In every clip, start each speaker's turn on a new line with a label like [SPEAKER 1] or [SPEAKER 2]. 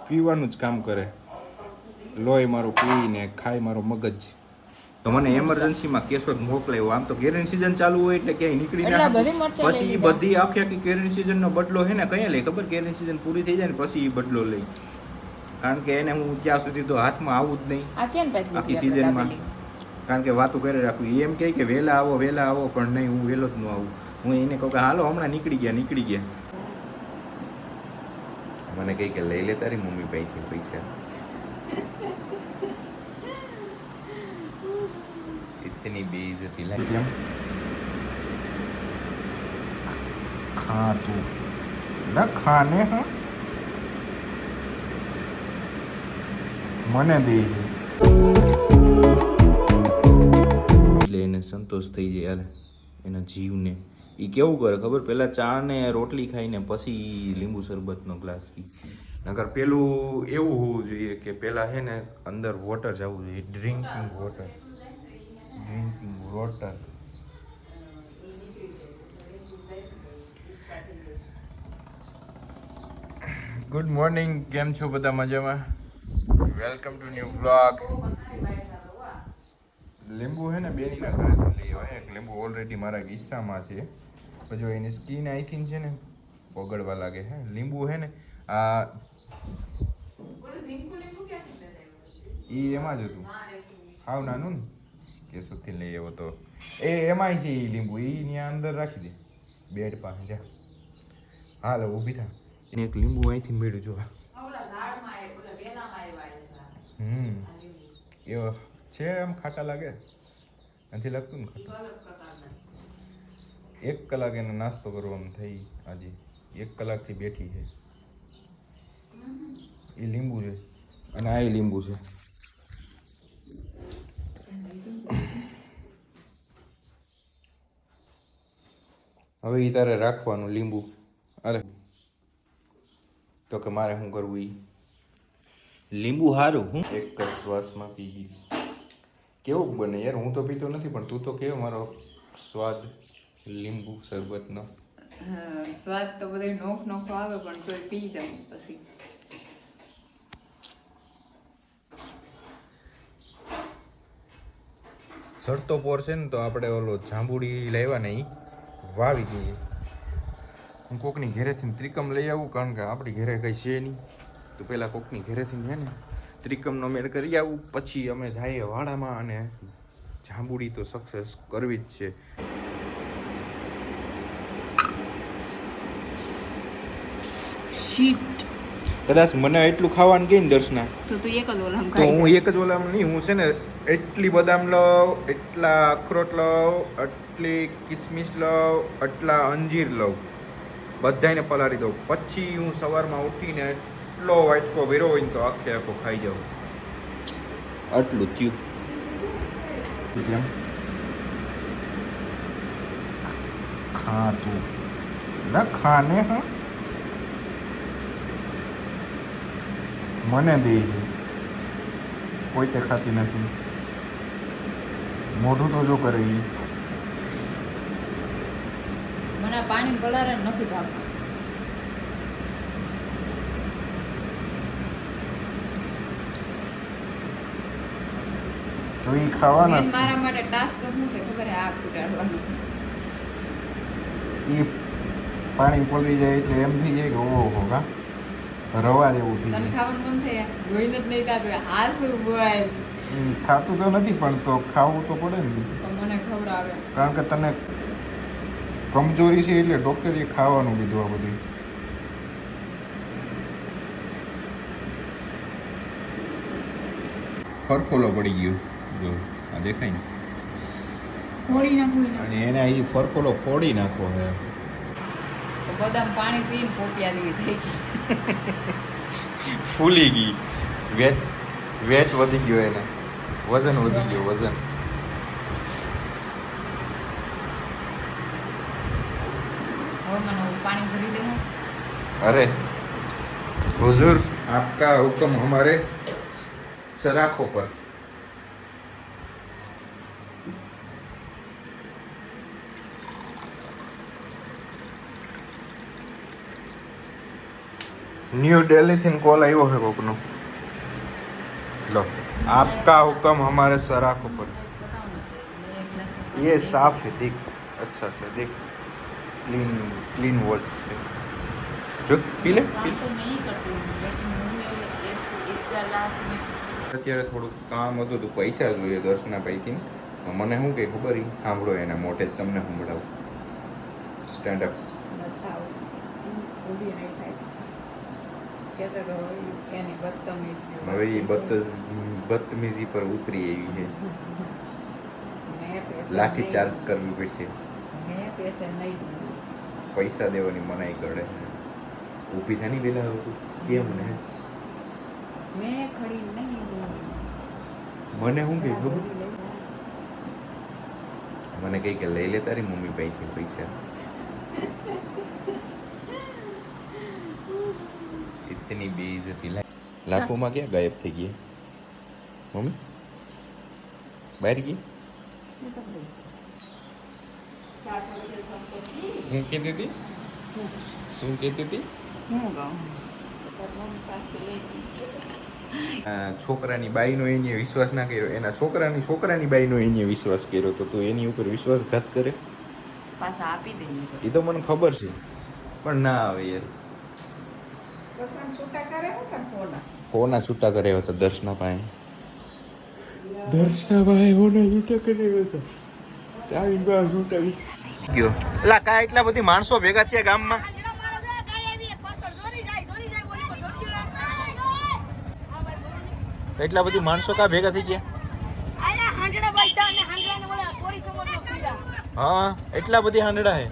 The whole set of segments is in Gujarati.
[SPEAKER 1] પીવાનું જ કામ કરે, લોહી મારું પીને ખાય મારો મગજ. તો મને એમરજન્સીમાં કેશોદ મોકલાયો. આમ તો કેરીની સિઝન ચાલુ હોય એટલે ક્યાંય નીકળી ના પછી બધી આખી કેરીની સિઝનનો બદલો હે ને કયા લે ખબર, કેરીની સિઝન પૂરી થઈ જાય ને પછી એ બદલો લઈ, કારણ કે એને હું ત્યાં સુધી તો હાથમાં આવું જ નહીં આખી સિઝનમાં, કારણ કે વાતું કરી રાખું. એમ કહે કે વહેલા આવો પણ નહીં, હું વહેલો જ ન આવું. હું એને કહું કે હાલો હમણાં નીકળી ગયા. મને કહે કે લઈ લે તારી મમ્મી પાસેથી પૈસા. इतनी बेइज्जती लगी. खा तू ना खाने हाँ મને દે છે એટલે એને સંતોષ થઈ જાય યાર એના જીવને. એ કેવું કરે ખબર, પહેલાં ચા ને રોટલી ખાઈને પછી લીંબુ શરબતનો ગ્લાસ પી. નકર પેલું એવું હોવું જોઈએ કે પહેલાં છે ને અંદર વોટર જવું જોઈએ, ડ્રિંકિંગ વોટર. ગુડ મોર્નિંગ, કેમ છો બધા? મજામાં? Welcome to new vlog. લીંબુ હે ને બેનીના ઘરેથી લઈ આવ્યા. એક લીંબુ ઓલરેડી મારા કિસ્સામાં છે, પણ જો એની સ્કીન આઈ થિંક છે ને પગળવા લાગે હે. લીંબુ હે ને આ એ એમાં જ હતું, હાવ નાનું ને કેશોદથી લઈ આવ્યો તો એ એમાંય છે. એ લીંબુ એ ત્યાં અંદર રાખી દે બેડ પાસે જા. હાલ ઊભી થા. એને એક લીંબુ અહીંથી મેળ્યું જો. એ છે આમ ખાટા લાગે નથી લાગતું ને ખાટું. 1 કલાક એનો નાસ્તો કરવાનો થઈ આજે, 1 કલાકથી બેઠી છે. એ લીંબુ છે અને આ લીંબુ છે. હવે એ તારે રાખવાનું લીંબુ. અરે તો કે મારે શું કરવું? એ લીંબુ સારું હું એક જ શ્વાસમાં પી ગઈ. કેવું બને યાર, હું તો પીતો નથી પણ તું તો કેવો મારો સ્વાદ લીંબુ શરબતનો.
[SPEAKER 2] સ્વાદ તો બધો નોખો આવે પણ તોય પી જાઉં પછી.
[SPEAKER 1] સડતો પોર છે ને તો આપણે ઓલો જાંબુડી લાવ્યા ને એ વાવી દઈએ. હું કોકની ઘેરેથી ત્રિકમ લઈ આવું, કારણ કે આપણી ઘરે કંઈ છે નહીં. તો પહેલાં કોકની ઘેરેથી છે ને ત્રિકમનો મેળ કરી આવું, પછી અમે જઈએ વાડામાં અને જાંબુડી તો સક્સેસ કરવી જ છે.
[SPEAKER 2] શીટ
[SPEAKER 1] કદાચ મને એટલું ખાવાનું કહીને દર્શના
[SPEAKER 2] તો તું એક જ ઓલામ
[SPEAKER 1] તો હું એક જ ઓલામ નહીં, હું છે ને એટલી બદામ લઉં, એટલા અખરોટ લઉં, એટલી કિસમિસ લઉં, એટલા અંજીર લઉં, બધાને પલાળી દઉં. પછી હું સવારમાં ઉઠીને એટલો વાટકો ભર્યો હોય ને તો આખો ખાઈ જાઉં. આટલું થયું. કેમ ખા તું ના ખાને હા મને દે છે, કોઈ તે ખાતી નથી. મોઢું તો જો કરે એ.
[SPEAKER 2] મને પાણી પલારે નથી ભાવતા.
[SPEAKER 1] તો એ ખાવાના
[SPEAKER 2] મારા માટે ટાસ્ક શું છે ખબર? આ ફૂટાડવાનું.
[SPEAKER 1] એ પાણી પલળી જાય એટલે એમ થઈ જાય કે ઓહો કા રવા જેવું થઈ
[SPEAKER 2] તને
[SPEAKER 1] જાય.
[SPEAKER 2] ખાવાનું મન થાય જોઈને જ નહીં થાતું. આ શું બોલ?
[SPEAKER 1] ખાતું તો નથી પણ તો ખાવું તો પડે ને,
[SPEAKER 2] તો મને ખવડાવે.
[SPEAKER 1] કારણ કે તને કમજોરી છે એટલે ડૉક્ટરે ખાવાનું કીધું. આ બધું ફરફોલો પડી ગયો જો આ દેખાય ને,
[SPEAKER 2] ફોડી નાખવું
[SPEAKER 1] અને એને અહીં ફરફોલો ફોડી નાખવો છે.
[SPEAKER 2] બદામ પાણી પીને પોપિયા જેવી થઈ ગઈ.
[SPEAKER 1] ફૂલી ગઈ. વેટ વધી ગયો, એને વજન વધી ગયો. વજન
[SPEAKER 2] હવે મને પાણી ભરી દેવું.
[SPEAKER 1] અરે हुजूर आपका हुक्म हमारे सराखों पर. न्यू दिल्ली थी कॉल आयो है कोकनो लो आपका हुक्म हमारे सराख पर ये साफ है देख अच्छा से देख क्लीन क्लीन वॉल्स है जो पी ले
[SPEAKER 2] तो नहीं करती हूँ लेकिन मुझे इसका लास्ट में
[SPEAKER 1] અત્યારે થોડુંક કામ હતું તો પૈસા જોઈએ દર્શનાભાઈથી મને શું કે ખબર સાંભળો એના મોઢે જ તમને સંભળાવું સ્ટેન્ડ અપ
[SPEAKER 2] બતાવો ભૂલી નહીં થાય કહેતો તો એની બદતમીજી
[SPEAKER 1] હવે એ બદતમીજી પર ઉતરી એવી છે લાઠી ચાર્જ કરવી પડશે
[SPEAKER 2] મેં પૈસા નહીં
[SPEAKER 1] પૈસા દેવાની મનાઈ કરે ઊભી થાની પેલા કેમ ને
[SPEAKER 2] મેં ખડી નહીં
[SPEAKER 1] મને શું કે ખબર મને કહી કે લઈ લે તારી મમ્મી પાસેથી પૈસા इतनी बेइज्जती लाखों में क्या गायब થઈ ગઈ મમ્મી બહાર ગઈ હું કહેતી હતી શું કહેતી હતી
[SPEAKER 2] હું ગાઉં
[SPEAKER 1] છોકરાની બાઈનો એને વિશ્વાસ ના કર્યો એના છોકરાની બાઈનો એને વિશ્વાસ કર્યો તો તું એની ઉપર વિશ્વાસઘાત કરે
[SPEAKER 2] પાછા આપી દઈએ
[SPEAKER 1] એ તો મને ખબર છે પણ ના આવે યાર હોના છૂટા કર્યો હતો દર્શનાભાઈ હોના છૂટા કર્યો હતો તારી બા છૂટા ગયો એલા કા એટલા બધી માણસો ભેગા થયા ગામમાં એટલા બધી માણસો કા ભેગા થઈ ગયા હા એટલા બધી હાંડડા હે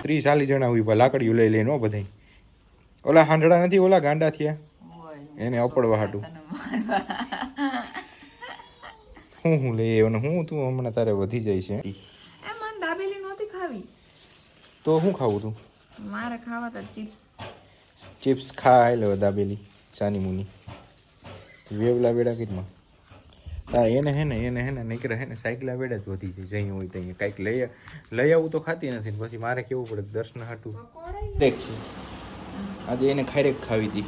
[SPEAKER 1] ત્રીસ 40 જણા ઉભા લાકડીઓ લઈ લઈને બધા ઓલા હાંડડા નથી ઓલા ગાંડા થયા એને અપડવા હાટું હું લઈ આવ્યો હું તું હમણાં તારે વધી જાય છે
[SPEAKER 2] એ મને દાબેલી નહોતી ખાવી
[SPEAKER 1] તો શું ખાવું તું
[SPEAKER 2] મારે ખાવા તો
[SPEAKER 1] ચિપ્સ ખા લે દાબેલી ચાની મુની વેવલા વેડા કીધમાં તારે એને હે ને નીકળે હે ને સાયકલા વેડા જ વધી જાય જઈ હોય ત્યાં કાંઈક લઈ આવું તો ખાતી નથી ને પછી મારે કેવું પડે દર્શન હાટું દેખ છે આજે એને ખારેક ખાવી હતી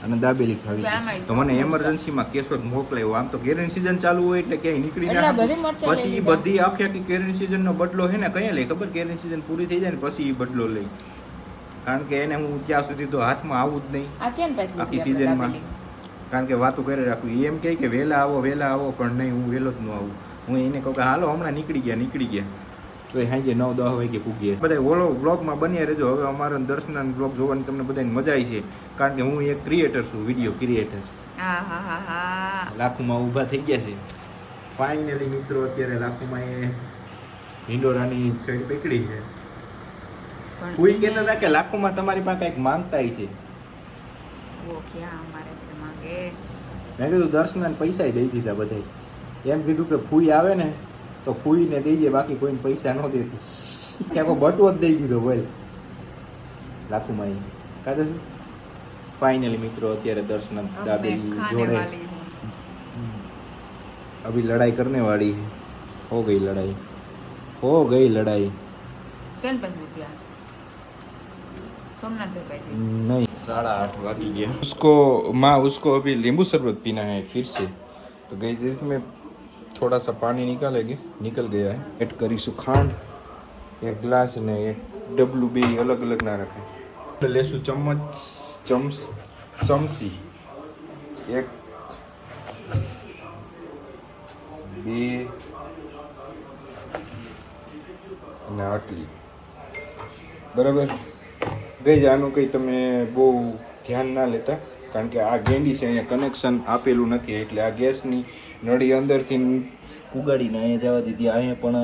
[SPEAKER 1] અને દાબેલી ખાવી હતી તો મને એમરજન્સીમાં કેશોદ મોકલાયો આમ તો કેરીની સિઝન ચાલુ હોય એટલે ક્યાંય નીકળી ના પછી એ બધી આખી કેરીની સિઝનનો બદલો હે ને કયા લે ખબર કેરીની સિઝન પૂરી થઈ જાય ને પછી એ બદલો લઈ કારણ કે એને હું ત્યાં સુધી તો હાથમાં આવું જ નહીં આખી સિઝનમાં કારણ કે વાતો કરી રાખું એમ કહે કે વહેલા આવો પણ નહીં હું વહેલો જ ન આવું હું એને કહું કે હાલો હમણાં નીકળી ગયા તો એ સાંજે 9-10 વાગે પૂગીએ બધા ઓલો વ્લોગમાં બન્યા રહેજો હવે અમારા દર્શનના વ્લોગ જોવાની તમને બધાને મજા આવી છે કારણ કે હું એક ક્રિએટર છું વિડીયો ક્રિએટર લાખોમાં ઊભા થઈ ગયા છે ફાઇનલી મિત્રો અત્યારે લાખોમાં એ હિંડોરાની સાઈડ પકડી છે કોઈ કહેતા હતા કે લાખોમાં તમારી પાસે કંઈક માંગતા છે મેં કીધું દર્શનને પૈસા દઈ દીધા બધા એમ કીધું કે ફૂઈ આવે ને તો ફૂઈને દઈ દે બાકી કોઈને પૈસા ન દેતી ક્યાંકો બટવો જ દઈ દીધો બોલ લાખુમાં કાઢે શું फाइनली मित्रों અત્યારે દર્શન દાબેલી જોડે अभी लड़ाई करने वाली है हो गई लड़ाई
[SPEAKER 2] કેમ બનવું ત્યાં सोमनाथ पे
[SPEAKER 1] नहीं 8:30 वागी गया उसको अभी नींबू शरबत पीना है फिर से तो गाइस इसमें थोड़ा सा पानी निकल गया है ऐड करीશું ખાંડ एक ग्लास ने एक डब्लू बे अलग अलग ना रखे लेसु चमची एक बे અને આટલી બરાબર ગઈ આનું કંઈ તમે બહુ ધ્યાન ના લેતા કારણ કે આ ગેંડી છે અહીંયા કનેક્શન આપેલું નથી એટલે આ ગેસની નળી અંદરથી પુગાડીને અહીંયા જવા દીધી અહીંયા પણ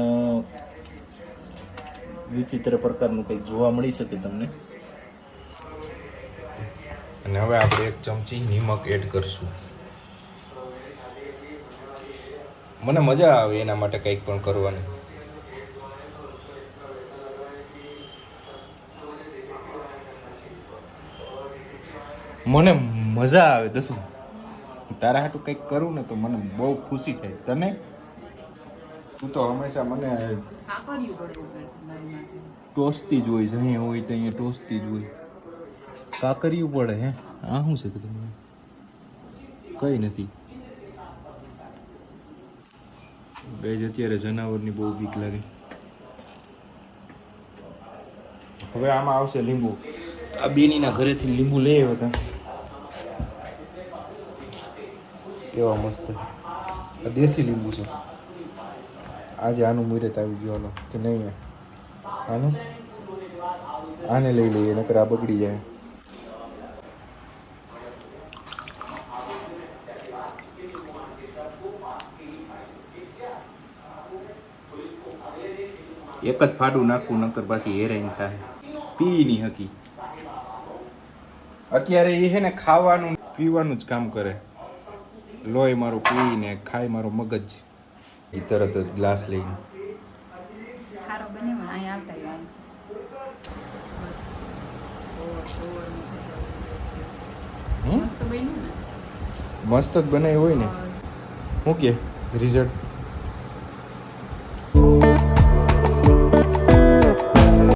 [SPEAKER 1] વિચિત્ર પ્રકારનું કંઈક જોવા મળી શકે તમને અને હવે આપણે એક ચમચી નિમક એડ કરશું મને મજા આવે એના માટે કંઈક પણ કરવાની મને મજા આવે દસું તારા હાટું કંઈક કરું ને તો મને બહુ ખુશી થાય તને તું તો હંમેશા મને
[SPEAKER 2] કાકરિયું પડે ઉપર મારી માથે.
[SPEAKER 1] ટોસતી જ હોય છે અહીંયા હોય તો અહીંયા ટોસતી જ હોય કાકરિયું પડે હે આ શું છે કે તમે કઈ નથી ગઈ અત્યારે જનાવરની બહુ બીક લાગે હવે આમાં આવશે લીંબુ આ બેનીના ઘરેથી લીંબુ લઈ આવ્યા હતા કેવા મસ્ત આ દેશી લીંબુ છે આજે આનું મુહૂર્ત આવી ગયું હાલો કે નહીં આનું આને લઈ લઈએ નકર આ બગડી જાય એક જ ફાડું નાખવું નકર પાછી હેરાન થાય પી નહીં હકી અત્યારે એ છે ને ખાવાનું પીવાનું જ કામ કરે લોહી મારું પીને ખાય મારો મગજ એ તરત જ ગ્લાસ લઈને
[SPEAKER 2] ખારો બને પણ અહીંયા આવતા રહ્યા. બસ
[SPEAKER 1] હમ?
[SPEAKER 2] મસ્ત બન્યું ને.
[SPEAKER 1] મસ્ત જ બનાવ્યું હોય ને
[SPEAKER 2] બસ.
[SPEAKER 1] શું કે રિઝલ્ટ